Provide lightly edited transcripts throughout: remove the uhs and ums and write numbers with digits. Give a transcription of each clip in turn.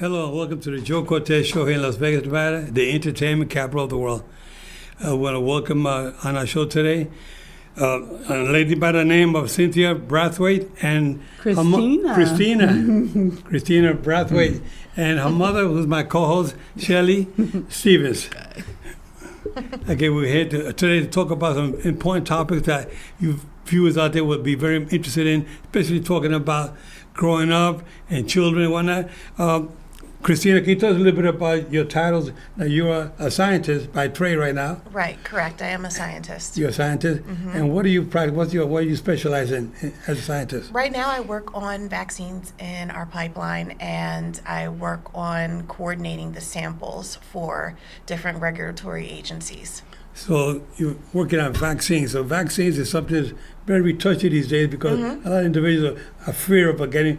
Hello and welcome to the Joe Cortez Show here in Las Vegas, Nevada, the entertainment capital of the world. I want to welcome on our show today a lady by the name of Cynthia Brathwaite and Christina Brathwaite, and her mother, who's my co-host, Shelly Stevens. Okay, we're here today to talk about some important topics that you viewers out there would be very interested in, especially talking about growing up and children and whatnot. Christina, can you tell us a little bit about your titles? Now, you're a scientist by trade right now. Right, correct. I am a scientist. You're a scientist? Mm-hmm. And what do you practice? What do you specialize in as a scientist? Right now, I work on vaccines in our pipeline, and I work on coordinating the samples for different regulatory agencies. So you're working on vaccines. So vaccines is something that's very touchy these days because a lot of individuals are afraid of getting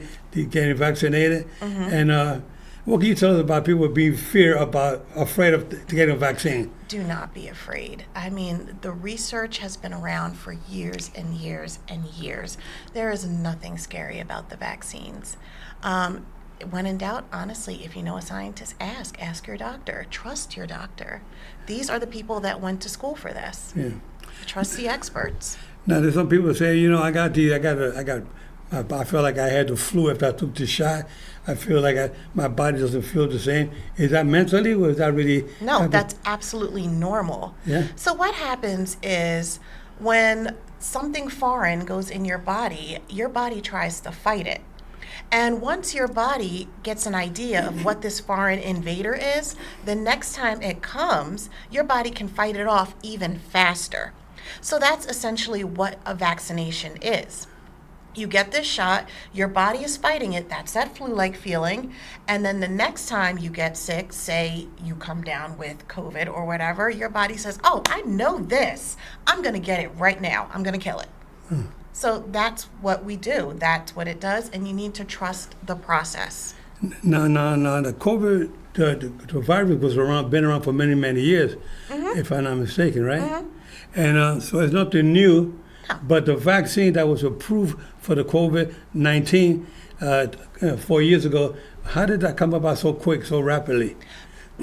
vaccinated. And what can you tell us about people being afraid of getting a vaccine? Do not be afraid. I mean, the research has been around for years and years and years. There is nothing scary about the vaccines. When in doubt, honestly, if you know a scientist, ask your doctor. Trust your doctor. These are the people that went to school for this. Yeah. Trust the experts. Now, there's some people say, I feel like I had the flu after I took the shot. I feel like my body doesn't feel the same. Is that mentally, or is that really? No, that's absolutely normal. Yeah. So what happens is when something foreign goes in your body tries to fight it. And once your body gets an idea of what this foreign invader is, the next time it comes, your body can fight it off even faster. So that's essentially what a vaccination is. You get this shot, your body is fighting it, that's that flu-like feeling, and then the next time you get sick, say you come down with COVID or whatever, your body says, oh, I know this, I'm going to get it right now, I'm going to kill it. So that's what we do, that's what it does, and you need to trust the process. No, the COVID, the virus was been around for many, many years, if I'm not mistaken, right? And so it's nothing new. But the vaccine that was approved for the COVID-19 4 years ago, how did that come about so quick, so rapidly?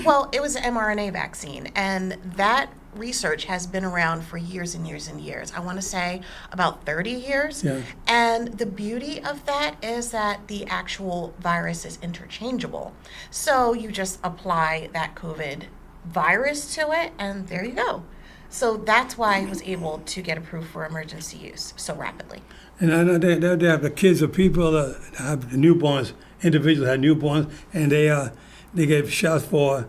Well, it was an mRNA vaccine, and that research has been around for years and years and years. I want to say about 30 years. Yeah. And the beauty of that is that the actual virus is interchangeable. So you just apply that COVID virus to it, and there you go. So that's why it was able to get approved for emergency use so rapidly. And I know they have the kids or people that have newborns, individuals have newborns, and they get shots for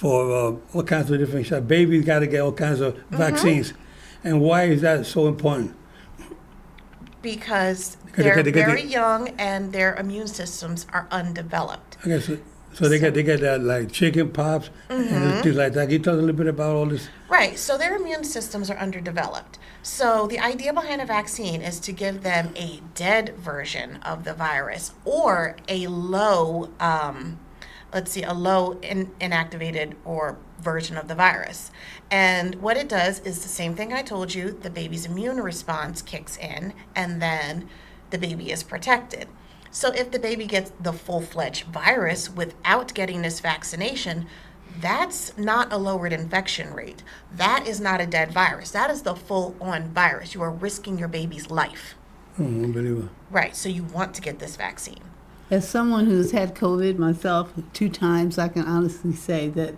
all kinds of different shots. Babies got to get all kinds of vaccines. And why is that so important? Because they're very young and their immune systems are undeveloped. I guess so they get that like chicken pox and things like that. Can you tell us a little bit about all this? Right. So their immune systems are underdeveloped. So the idea behind a vaccine is to give them a dead version of the virus or a low, inactivated or version of the virus. And what it does is the same thing I told you. The baby's immune response kicks in, and then the baby is protected. So if the baby gets the full-fledged virus without getting this vaccination, that's not a lowered infection rate. That is not a dead virus. That is the full-on virus. You are risking your baby's life. Oh, unbelievable. Right, so you want to get this vaccine. As someone who's had COVID myself 2 times, I can honestly say that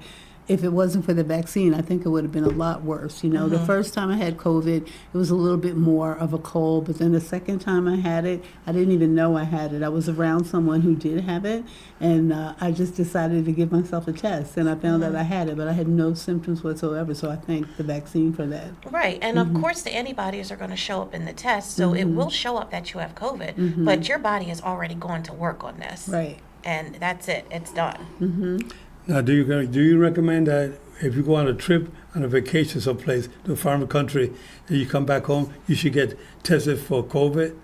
if it wasn't for the vaccine, I think it would have been a lot worse. You know, the first time I had COVID, it was a little bit more of a cold, but then the second time I had it, I didn't even know I had it. I was around someone who did have it, and I just decided to give myself a test, and I found out I had it, but I had no symptoms whatsoever, so I thank the vaccine for that. Right, and of course the antibodies are going to show up in the test, so it will show up that you have COVID, but your body has already gone to work on this. Right. And that's it, it's done. Now, do you recommend that if you go on a trip, on a vacation someplace to a foreign country, and you come back home, you should get tested for COVID?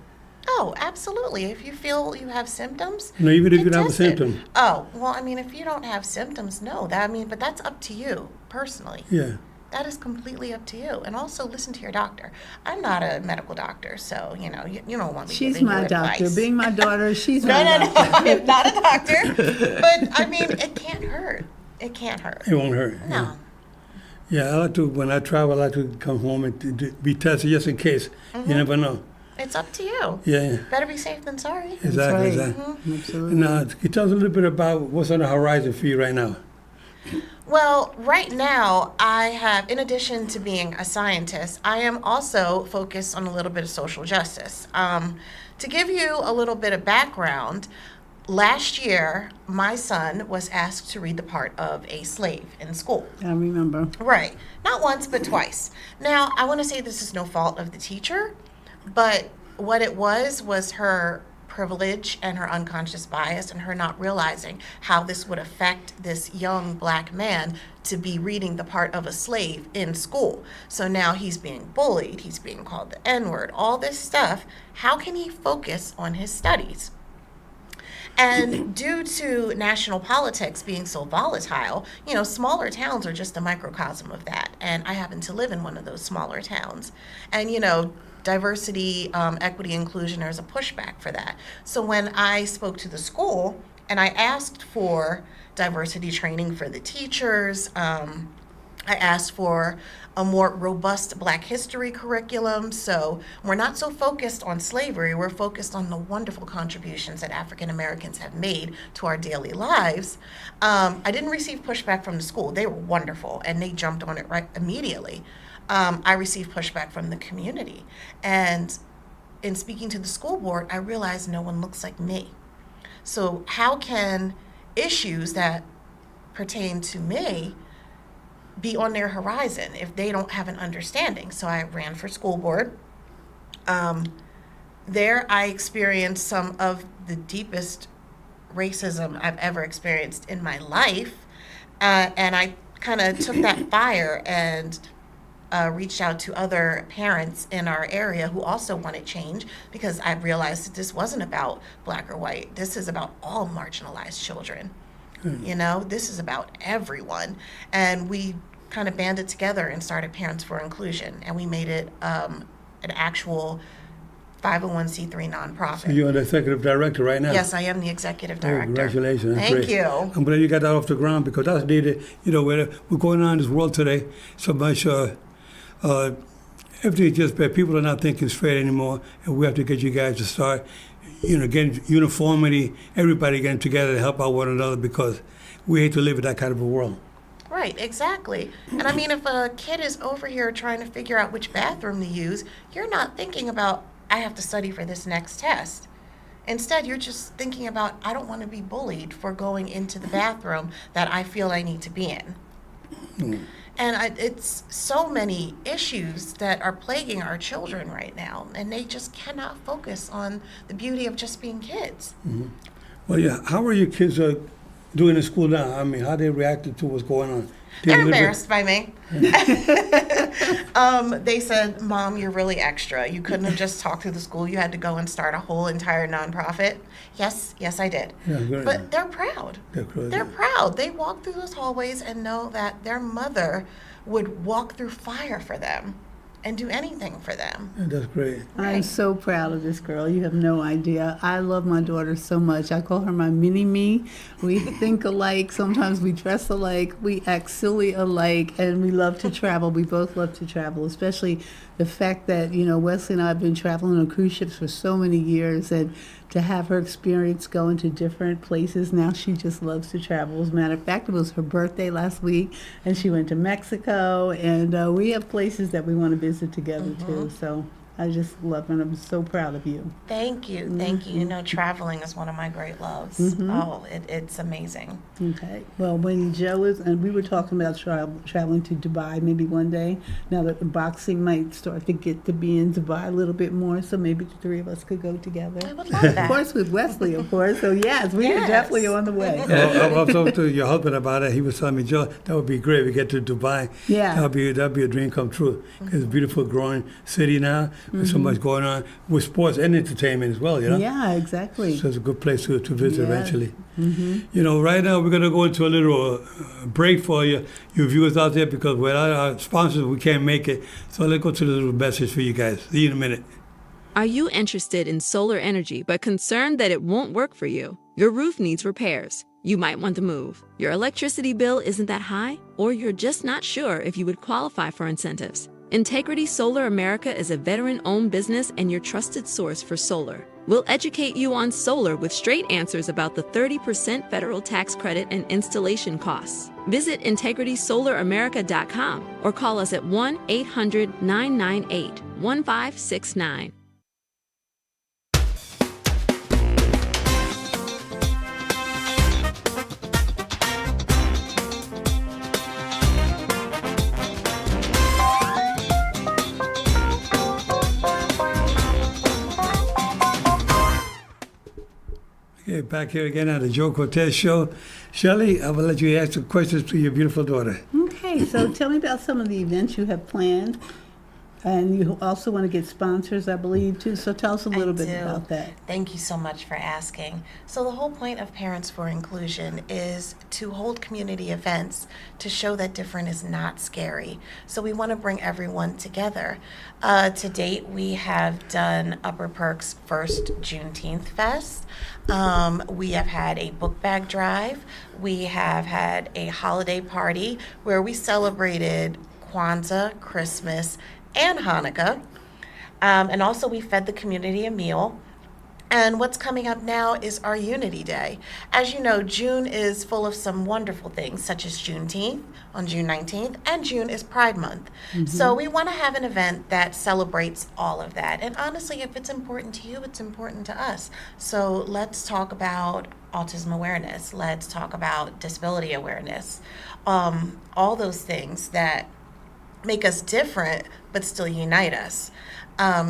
Oh, absolutely. If you feel you have symptoms, No, even if you get don't have a tested. symptom. Oh, well, I mean, if you don't have symptoms, no. But that's up to you personally. Yeah. That is completely up to you. And also listen to your doctor. I'm not a medical doctor, so, you don't want me She's giving my you doctor. advice. Being my daughter, she's No, my no, doctor. no, I'm not a doctor. But, I mean, it can't hurt. It can't hurt. It won't hurt. No. Yeah, I like to, when I travel, I like to come home and be tested just in case. You never know. It's up to you. Yeah, Better be safe than sorry. exactly. right. Exactly. Absolutely. Now, can you tell us a little bit about what's on the horizon for you right now? Well, right now, I have, in addition to being a scientist, I am also focused on a little bit of social justice. To give you a little bit of background, last year, my son was asked to read the part of a slave in school. I remember. Right. Not once, but twice. Now, I want to say this is no fault of the teacher, but what it was her privilege and her unconscious bias and her not realizing how this would affect this young black man to be reading the part of a slave in school. So now he's being bullied, he's being called the N-word, all this stuff. How can he focus on his studies? And due to national politics being so volatile, smaller towns are just a microcosm of that. And I happen to live in one of those smaller towns. And, diversity, equity, inclusion, there's a pushback for that. So when I spoke to the school and I asked for diversity training for the teachers, I asked for a more robust Black history curriculum. So we're not so focused on slavery, we're focused on the wonderful contributions that African Americans have made to our daily lives. I didn't receive pushback from the school. They were wonderful and they jumped on it right immediately. I received pushback from the community. And in speaking to the school board, I realized no one looks like me. So how can issues that pertain to me be on their horizon if they don't have an understanding? So I ran for school board. There I experienced some of the deepest racism I've ever experienced in my life. And I kind of took that fire and reached out to other parents in our area who also wanted change, because I realized that this wasn't about black or white. This is about all marginalized children. This is about everyone. And we kind of banded together and started Parents for Inclusion, and we made it an actual 501c3 nonprofit. So you're the executive director right now? Yes, I am the executive director. Congratulations. That's Thank great. you. I'm glad you got that off the ground, because that's needed. We're going on in this world today so much. Everything's just bad. People are not thinking straight anymore, and we have to get you guys to start, getting uniformity, everybody getting together to help out one another, because we hate to live in that kind of a world. Right, exactly. And I mean, if a kid is over here trying to figure out which bathroom to use, you're not thinking about, I have to study for this next test. Instead, you're just thinking about, I don't want to be bullied for going into the bathroom that I feel I need to be in. And it's so many issues that are plaguing our children right now, and they just cannot focus on the beauty of just being kids. Mm-hmm. Well, yeah. How are your kids doing in school now? I mean, how they reacted to what's going on? They're embarrassed by me. They said, Mom, you're really extra. You couldn't have just talked to the school. You had to go and start a whole entire nonprofit. Yes, I did. Yeah, good. But they're proud. They're proud. They walk through those hallways and know that their mother would walk through fire for them and do anything for them. Yeah, that's great. I'm so proud of this girl. You have no idea. I love my daughter so much. I call her my mini-me. We think alike. Sometimes we dress alike. We act silly alike. And we love to travel. We both love to travel, especially the fact that, Wesley and I have been traveling on cruise ships for so many years. And to have her experience going to different places, now she just loves to travel. As a matter of fact, it was her birthday last week, and she went to Mexico. And we have places that we want to visit together, too. So I just love her, and I'm so proud of you. Thank you. Thank you. Traveling is one of my great loves. Oh, it's amazing. Okay. Well, when Joe is, and we were talking about traveling to Dubai maybe one day. Now that boxing might start to get to be in Dubai a little bit more, so maybe the three of us could go together. I would love that. Of course, with Wesley, of course. So yes, we are definitely on the way. I've talked to your husband about it. He was telling me, Joe, that would be great. We get to Dubai. Yeah. That'd be a dream come true. It's a beautiful, growing city now. There's so much going on with sports and entertainment as well, you know? Yeah, exactly. So it's a good place to visit Yeah. eventually. You know, right now we're going to go into a little break for you viewers out there, because without our sponsors, we can't make it. So let's go to the little message for you guys. See you in a minute. Are you interested in solar energy but concerned that it won't work for you? Your roof needs repairs. You might want to move. Your electricity bill isn't that high, or you're just not sure if you would qualify for incentives. Integrity Solar America is a veteran-owned business and your trusted source for solar. We'll educate you on solar with straight answers about the 30% federal tax credit and installation costs. Visit integritysolaramerica.com or call us at 1-800-998-1569. Okay, back here again on the Joe Cortez Show. Shelley, I will let you ask some questions to your beautiful daughter. Okay, so tell me about some of the events you have planned. And you also want to get sponsors, I believe, too. So tell us a little bit about that. Thank you so much for asking. So the whole point of Parents for Inclusion is to hold community events to show that different is not scary. So we want to bring everyone together. To date, we have done Upper Perk's first Juneteenth Fest. We have had a book bag drive. We have had a holiday party where we celebrated Kwanzaa, Christmas, and Hanukkah. And also we fed the community a meal. And what's coming up now is our Unity Day. As you know, June is full of some wonderful things, such as Juneteenth on June 19th, and June is Pride Month. So we want to have an event that celebrates all of that. And honestly, if it's important to you, it's important to us. So let's talk about autism awareness. Let's talk about disability awareness. All those things that make us different but still unite us.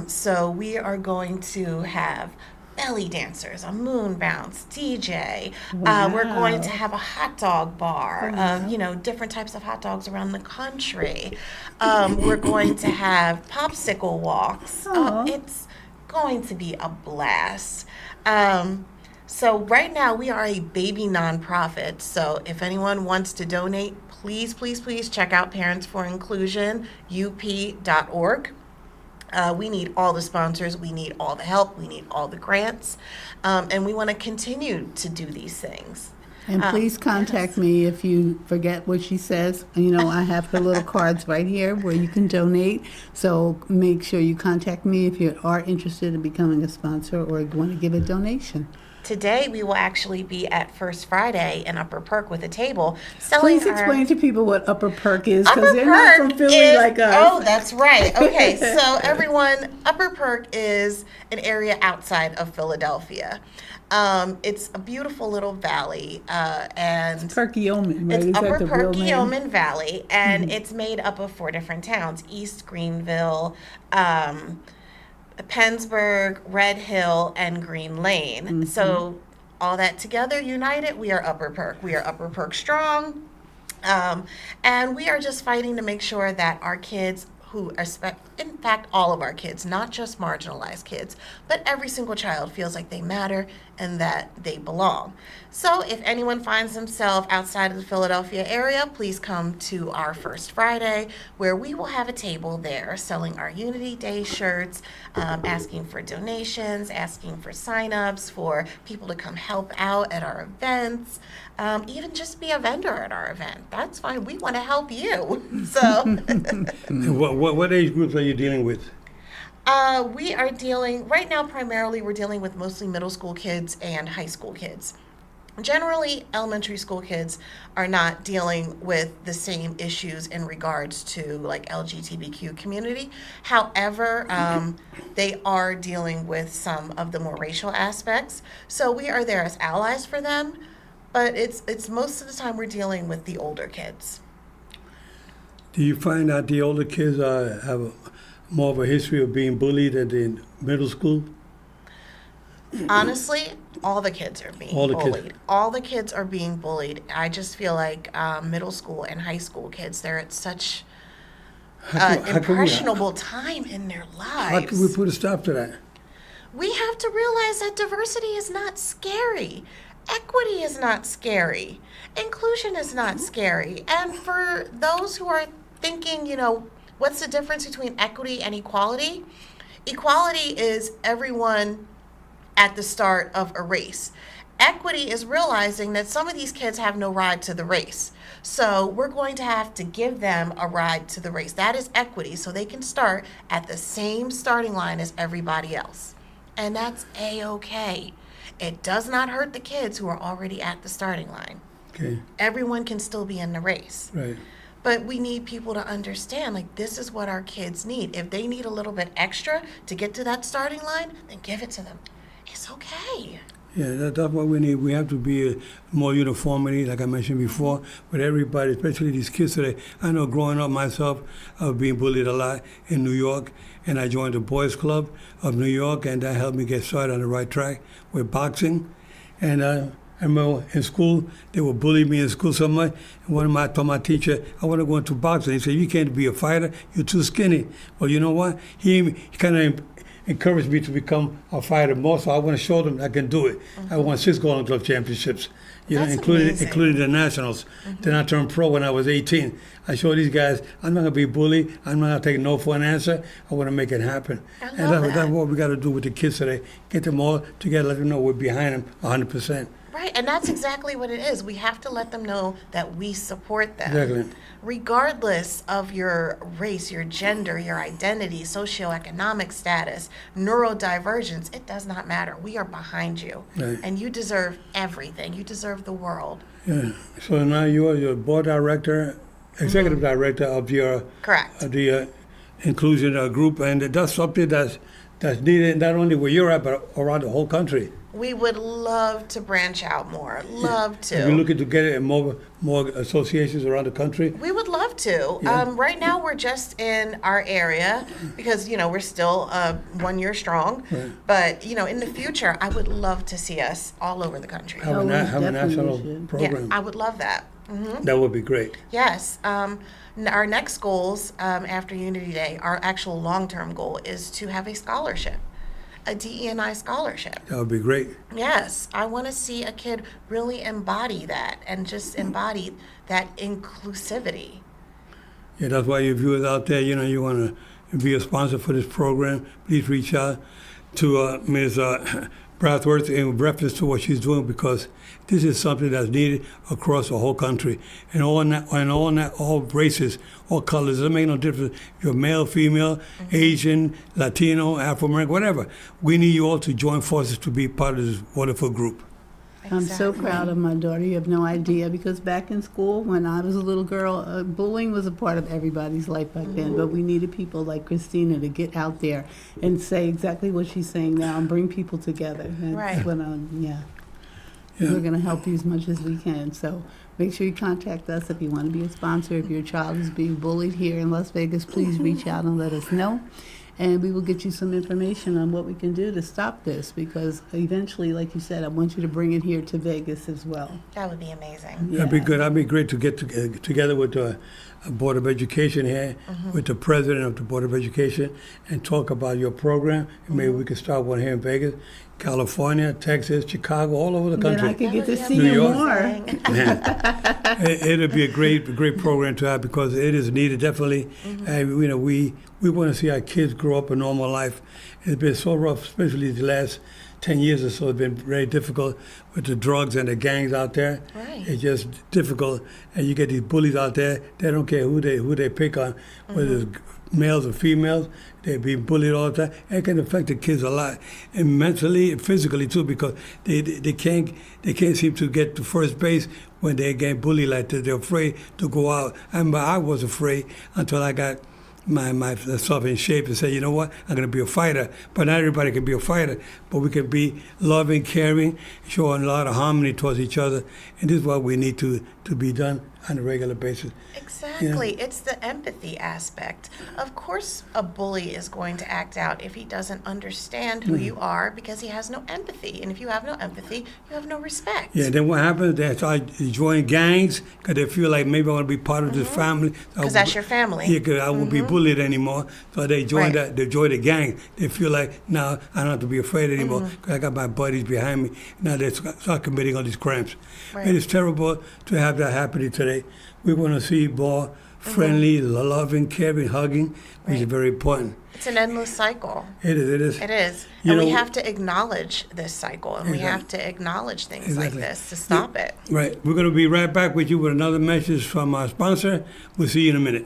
So we are going to have belly dancers, a moon bounce, DJ. We're going to have a hot dog bar of, different types of hot dogs around the country. We're going to have popsicle walks. It's going to be a blast. So right now we are a baby nonprofit. So if anyone wants to donate, please, please, please check out Parents for Inclusion, up.org. We need all the sponsors. We need all the help. We need all the grants. And we want to continue to do these things. And please contact me if you forget what she says. I have her little cards right here where you can donate. So make sure you contact me if you are interested in becoming a sponsor or want to give a donation. Today, we will actually be at First Friday in Upper Perk with a table selling. Please explain to people what Upper Perk is, because Upper they're not from Perk Philly like us. Oh, that's right. Okay, so everyone, Upper Perk is an area outside of Philadelphia. It's a beautiful little valley, and It's Perkiomen, right? it's Is that Upper the real name? Perkiomen Valley, and it's made up of 4 different towns: East Greenville, Pennsburg, Red Hill, and Green Lane. So all that together, united, we are Upper Perk. We are Upper Perk strong. And we are just fighting to make sure that our kids who are, in fact, all of our kids, not just marginalized kids, but every single child feels like they matter and that they belong. So if anyone finds themselves outside of the Philadelphia area, please come to our First Friday, where we will have a table there selling our Unity Day shirts, asking for donations, asking for signups, for people to come help out at our events, even just be a vendor at our event. That's fine. We want to help you. So What age groups are you dealing with? we are dealing, right now primarily we're dealing with mostly middle school kids and high school kids. Generally, elementary school kids are not dealing with the same issues in regards to like LGBTQ community. However, they are dealing with some of the more racial aspects. So we are there as allies for them, but it's most of the time we're dealing with the older kids. Do you find that the older kids have more of a history of being bullied than in middle school? Honestly, all the kids are being bullied. All the kids are being bullied. I just feel like middle school and high school kids, they're at such impressionable time in their How lives. can we put a stop to that? We have to realize that diversity is not scary. Equity is not scary. Inclusion is not scary. And for those who are thinking, what's the difference between equity and equality? Equality is everyone at the start of a race. Equity is realizing that some of these kids have no ride to the race. So we're going to have to give them a ride to the race. That is equity, so they can start at the same starting line as everybody else. And that's A-okay. It does not hurt the kids who are already at the starting line. Okay, Everyone can still be in the race. right. But we need people to understand, this is what our kids need. If they need a little bit extra to get to that starting line, then give it to them. It's okay. Yeah, that's what we need. We have to be more uniformity, like I mentioned before, with everybody, especially these kids today. I know growing up myself, I was being bullied a lot in New York, and I joined the Boys Club of New York, and that helped me get started on the right track with boxing. And I remember in school, they would bully me in school so much. And I told my teacher, I want to go into boxing. He said, you can't be a fighter. You're too skinny. Well, you know what? He kind of encouraged me to become a fighter more, so I want to show them I can do it. I won 6 Golden Glove championships, That's including amazing. the nationals. Then I turned pro when I was 18. I showed these guys I'm not going to be bullied. I'm not going to take no for an answer. I want to make it happen. I And love that's that. what we got to do with the kids today. Get them all together, let them know we're behind them 100%. Right, and that's exactly what it is. We have to let them know that we support them. Exactly. Regardless of your race, your gender, your identity, socioeconomic status, neurodivergence, it does not matter. We are behind you. Right. And you deserve everything. You deserve the world. Yeah. So now you are your board director, executive director of your Correct. of the inclusion group, and that's something that's needed not only where you're at, but around the whole country. We would love to branch out more. Love to. We're looking to get it in more associations around the country. We would love to. Yeah. Right now, we're just in our area because, we're still 1 year strong. Right. But, in the future, I would love to see us all over the country. Have Oh, we have a definitely national should. program. Yeah, I would love that. That would be great. Yes. Our next goals after Unity Day, our actual long-term goal is to have a scholarship, a DE&I scholarship. That would be great. Yes, I want to see a kid really embody that and just embody that inclusivity. Yeah, that's why your viewers out there, you want to be a sponsor for this program, please reach out to Ms. Brathworth in reference to what she's doing, because this is something that's needed across the whole country, and all races, all colors. It doesn't make no difference if you're male, female, Asian, Latino, Afro-American, whatever. We need you all to join forces to be part of this wonderful group. I'm so Exactly. proud of my daughter. You have no idea, because back in school, when I was a little girl, bullying was a part of everybody's life back then. But we needed people like Christina to get out there and say exactly what she's saying now and bring people together. That's Right. what Yeah. We're going to help you as much as we can. So make sure you contact us if you want to be a sponsor. If your child is being bullied here in Las Vegas, please reach out and let us know. And we will get you some information on what we can do to stop this, because eventually, like you said, I want you to bring it here to Vegas as well. That would be amazing. That'd be good. That'd be great to get together with the Board of Education here, with the president of the Board of Education, and talk about your program. And maybe we could start one here in Vegas, California, Texas, Chicago, all over the Then I country. can get to That would see be New you York. more. amazing. It'll be a great program to have, because it is needed, definitely. And we want to see our kids grow up a normal life. It's been so rough, especially the last 10 years or so. It's been very difficult with the drugs and the gangs out there. Right. It's just difficult, and you get these bullies out there. They don't care who they pick on, whether it's males or females. They're being bullied all the time. It can affect the kids a lot, and mentally and physically too, because they can't seem to get to first base when they get bullied like that. They're afraid to go out. I was afraid until I got myself in shape and say, you know what, I'm going to be a fighter. But not everybody can be a fighter, but we can be loving, caring, showing a lot of harmony towards each other. And this is what we need to be done on a regular basis. Exactly. It's the empathy aspect. Of course, a bully is going to act out if he doesn't understand who you are because he has no empathy. And if you have no empathy, you have no respect. Yeah, then what happens? They start joining gangs because they feel like maybe I want to be part of this family. Because that's your family. Yeah, because I won't be bullied anymore. So they join Right. they join the gang. They feel like, now I don't have to be afraid anymore because I got my buddies behind me. Now they start committing all these crimes. Right. And it's terrible to have that happening today. We want to see more friendly, loving, caring, hugging, which is Right. very important. It's an endless cycle. It is. It is. You And we know- have to acknowledge this cycle, and we have to acknowledge things like Exactly. this to stop it. Right. We're going to be right back with you with another message from our sponsor. We'll see you in a minute.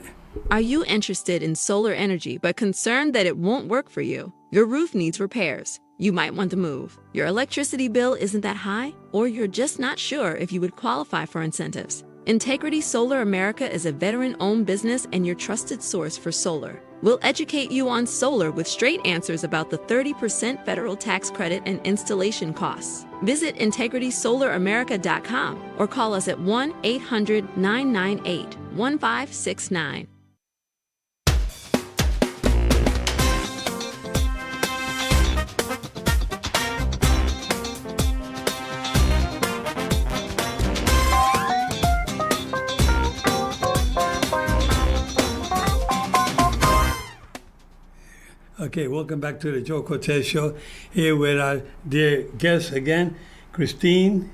Are you interested in solar energy but concerned that it won't work for you? Your roof needs repairs. You might want to move. Your electricity bill isn't that high, or you're just not sure if you would qualify for incentives. Integrity Solar America is a veteran-owned business and your trusted source for solar. We'll educate you on solar with straight answers about the 30% federal tax credit and installation costs. Visit integritysolaramerica.com or call us at 1-800-998-1569. Okay, welcome back to the Joe Cortez Show. Here with our dear guest again, Christine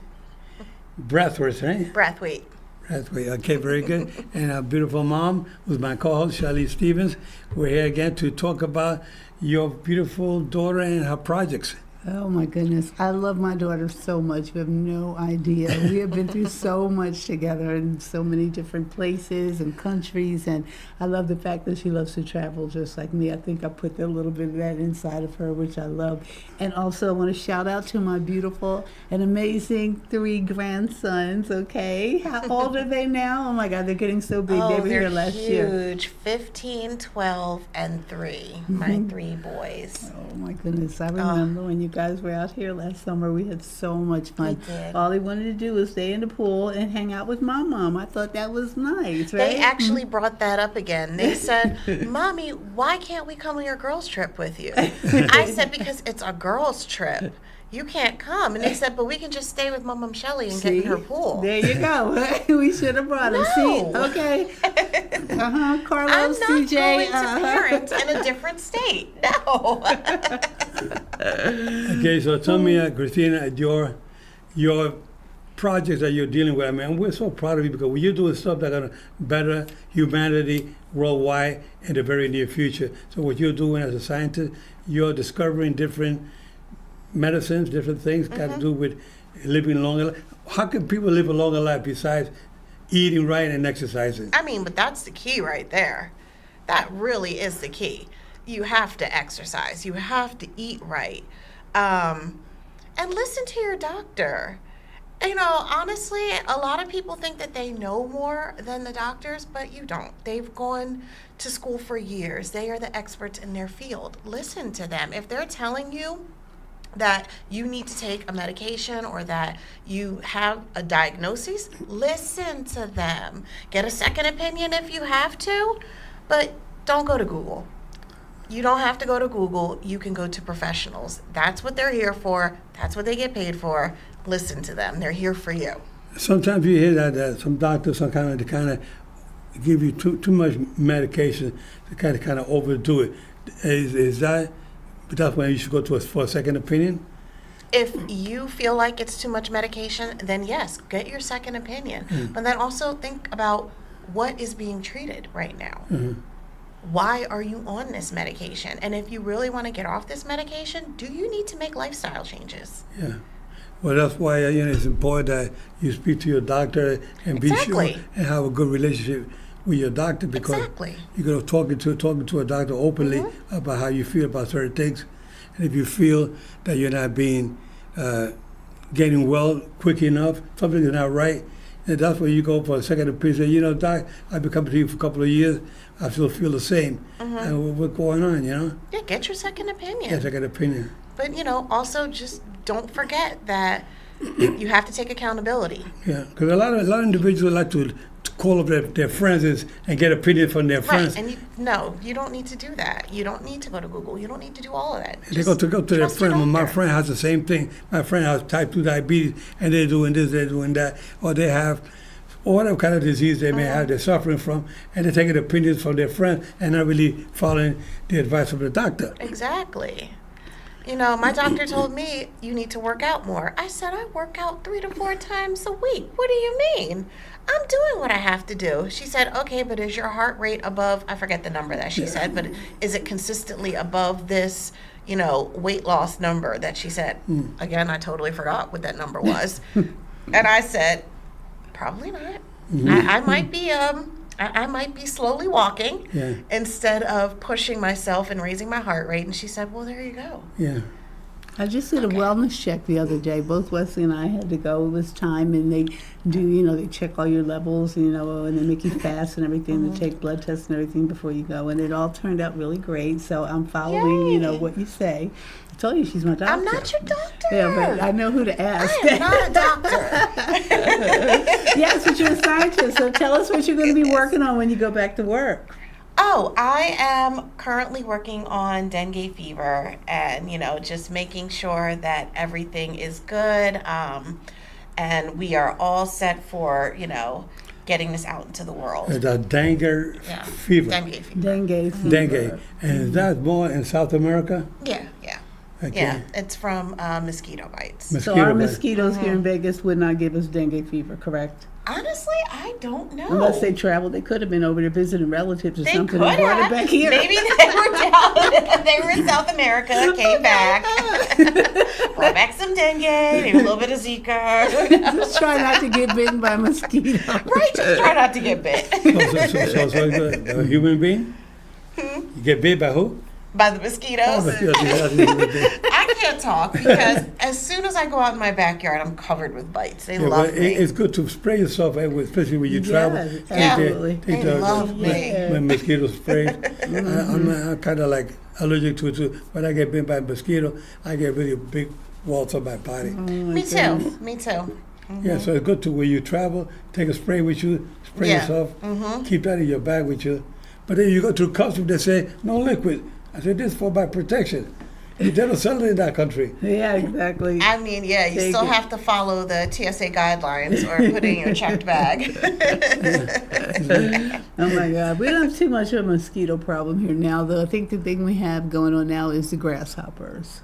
Brathwaite, right? Brathwaite. Brathwaite, okay, very good. And our beautiful mom, who's my co-host, Shelly Stevens. We're here again to talk about your beautiful daughter and her projects. Oh my goodness. I love my daughter so much. You have no idea. We have been through so much together in so many different places and countries. And I love the fact that she loves to travel just like me. I think I put a little bit of that inside of her, which I love. And also I want to shout out to my beautiful and amazing 3 grandsons, okay? How old are they now? Oh my God, they're getting so big. They were they're here last year. huge. 15, 12, and 3. My 3 boys. Oh my goodness. I remember when you guys were out here last summer, we had so much fun. We did. All they wanted to do was stay in the pool and hang out with my mom. I thought that was nice, right? They actually brought that up again. They said, Mommy, why can't we come on your girls' trip with you? I said, because it's a girls' trip. You can't come. And they said, but we can just stay with Mom Shelly and get in her pool. There you go. We should have brought them. No. See? Okay. Carlos, I'm not CJ. going to parent in a different state. No. Okay, so tell me, Christina, your projects that you're dealing with. I mean, we're so proud of you because you're doing stuff that's going to better humanity worldwide in the very near future. So what you're doing as a scientist, you're discovering different medicines, different things got to do with living longer life. How can people live a longer life besides eating right and exercising? I mean, but that's the key right there. That really is the key. You have to exercise. You have to eat right. And listen to your doctor. You know, honestly, a lot of people think that they know more than the doctors, but you don't. They've gone to school for years. They are the experts in their field. Listen to them. If they're telling you that you need to take a medication or that you have a diagnosis, listen to them. Get a second opinion if you have to, but don't go to Google. You don't have to go to Google. You can go to professionals. That's what they're here for. That's what they get paid for. Listen to them. They're here for you. Sometimes you hear that some doctors they kind of give you too much medication to kind of overdo it. Is that? But that's when you should go for a second opinion? If you feel like it's too much medication, then yes, get your second opinion. But then also think about what is being treated right now. Why are you on this medication? And if you really want to get off this medication, do you need to make lifestyle changes? Yeah. Well, that's why it's important that you speak to your doctor and be sure and have a good relationship with your doctor because you're talking to a doctor openly about how you feel about certain things, and if you feel that you're not being getting well quick enough, something is not right, and that's where you go for a second opinion. Say, Doc, I've been coming to you for a couple of years. I still feel the same. And what's going on? Yeah, get your second opinion. Yeah, second opinion. But also just don't forget that you have to take accountability. Yeah, because a lot of individuals like to call up their friends and get opinion from their friends. Right, and you don't need to do that. You don't need to go to Google. You don't need to do all of that. They go to their trust your friend. When my doctor. friend has the same thing. My friend has type 2 diabetes, and they're doing this, they're doing that, or they have whatever kind of disease they may have, they're suffering from, and they're taking opinions from their friends and not really following the advice of the doctor. Exactly. You know, my doctor told me you need to work out more. I said I work out 3 to 4 times a week. What do you mean? I'm doing what I have to do. She said, okay, but is your heart rate above, I forget the number that she said, but is it consistently above this, weight loss number that she said? Again, I totally forgot what that number was. And I said, probably not. I might be I might be slowly walking instead of pushing myself and raising my heart rate. And she said, well, there you go. Yeah. I just did a wellness check the other day. Both Wesley and I had to go. It was time, and they do, they check all your levels, and they make you fast and everything. They take blood tests and everything before you go, and it all turned out really great. So I'm following, what you say. I told you she's my doctor. I'm not your doctor. Yeah, but I know who to ask. I am not a doctor. Yes, but you're a scientist. So tell us what you're going to be working on when you go back to work. Oh, I am currently working on dengue fever and, just making sure that everything is good. And we are all set for, getting this out into the world. The dengue fever. Dengue fever. Dengue fever. Dengue. And is that more in South America? Yeah. Okay. Yeah, it's from mosquito bites. So our mosquitoes here in Vegas would not give us dengue fever, correct? Honestly, I don't know. Unless they traveled, they could have been over there visiting relatives or They something could and brought it have. back here. Maybe they were down. They were in South America, came back, brought back some dengue, maybe a little bit of Zika. Just try not to get bitten by a mosquito. Right, just try not to get bit. So a human being? You get bit by who? By the mosquitoes. I can't talk because as soon as I go out in my backyard, I'm covered with bites. They love me. It's good to spray yourself, especially when you travel. Absolutely. They love me. When mosquito spray. I'm kind of like allergic to it too. When I get bitten by a mosquito, I get really big welts on my body. Me too. Me too. Yeah, so it's good to when you travel, take a spray with you, spray yourself, keep that in your bag with you. But then you go to customs, they say, no liquid. I said, this is for my protection. They don't sell it in that country. Yeah, exactly. I mean, you still have to follow the TSA guidelines or put it in your checked bag. Oh my God, we don't have too much of a mosquito problem here now, though. I think the thing we have going on now is the grasshoppers.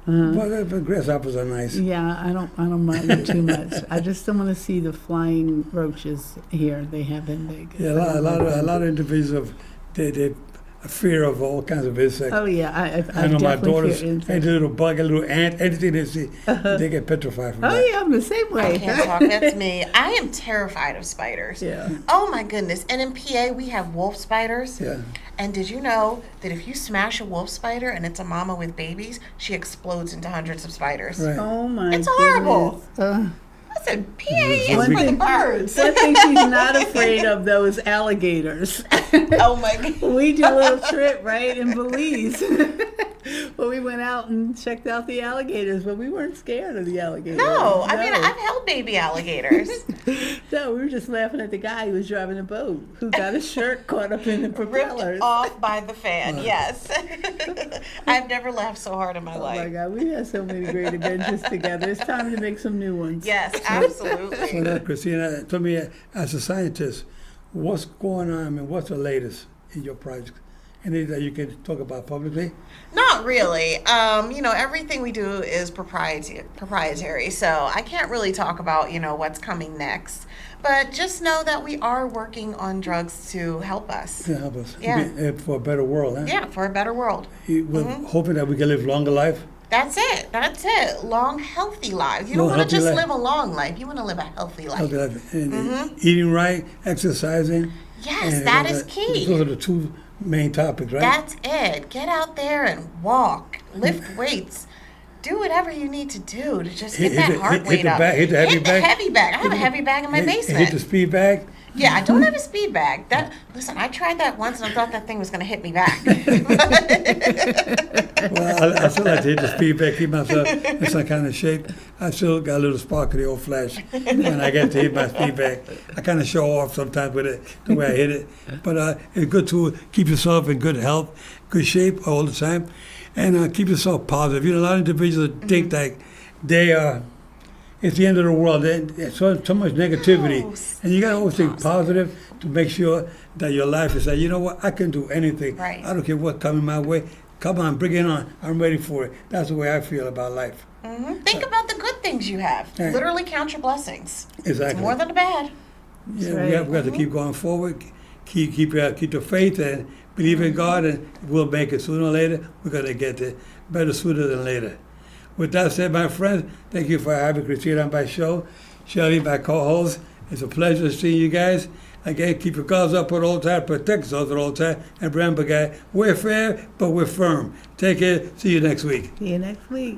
But grasshoppers are nice. Yeah, I don't mind them too much. I just don't want to see the flying roaches here they have in Vegas. Yeah, a lot of individuals they a fear of all kinds of insects. Oh yeah, I know my daughters, fear any little bug, a little ant, anything they see, they get petrified from Oh that. yeah, I'm the same way. I can't talk. That's me. I am terrified of spiders. Yeah. Oh my goodness. And in PA, we have wolf spiders. Yeah. And did you know that if you smash a wolf spider and it's a mama with babies, she explodes into hundreds of spiders? Right. Oh my. It's horrible. goodness. I said, PA is for One the thing- birds. One thing she's not afraid of though is alligators. Oh my God. We did a little trip, right, in Belize. Well, we went out and checked out the alligators, but we weren't scared of the alligators. No, I mean, I've held baby alligators. No, we were just laughing at the guy who was driving the boat, who got his shirt caught up in the propellers. Ripped off by the fan, yes. I've never laughed so hard in my Oh life. my God, we had so many great adventures together. It's time to make some new ones. Yes, So absolutely. now, Christina, tell me, as a scientist, what's going on and what's the latest in your project? Anything that you can talk about publicly? Not really. Everything we do is proprietary, so I can't really talk about, what's coming next. But just know that we are working on drugs to help us. To help us. Yeah. For a better world, huh? Yeah, for a better world. We're hoping that we can live longer life. That's it. Long, healthy lives. You don't Long, want to healthy just life. live a long life. You want to live a healthy life. Healthy life. And eating right, exercising. Yes, and that is key. Those are the two main topics, right? That's it. Get out there and walk, lift weights, do whatever you need to do to just get that heart rate up. Hit the heavy bag. I have a heavy bag in my basement. Hit the speed bag. Yeah, I don't have a speed bag. Listen, I tried that once and I thought that thing was going to hit me back. Well, I still like to hit the speed back, keep myself in some kind of shape. I still got a little spark of the old flash when I get to hit my speed back. I kind of show off sometimes with it, the way I hit it. But it's good to keep yourself in good health, good shape all the time, and keep yourself positive. You know, a lot of individuals think like it's the end of the world. There's so much negativity. No, And you got to always think positive to make sure that your life is like, you know what, I can do anything. Right. I don't care what's coming my way. Come on, bring it on. I'm ready for it. That's the way I feel about life. Think about the good things you have. Right. Literally count your blessings. Exactly. It's more than the bad. Yeah, right. we got to keep going forward, keep the faith, and believe in God, and we'll make it. Sooner or later, we're going to get there. Better sooner than later. With that said, my friends, thank you for having Christina on my show. Shelley, my co-host. It's a pleasure seeing you guys. Again, keep your guards up at all time, protect yourselves at all time, and remember, guys, we're fair, but we're firm. Take care. See you next week. See you next week.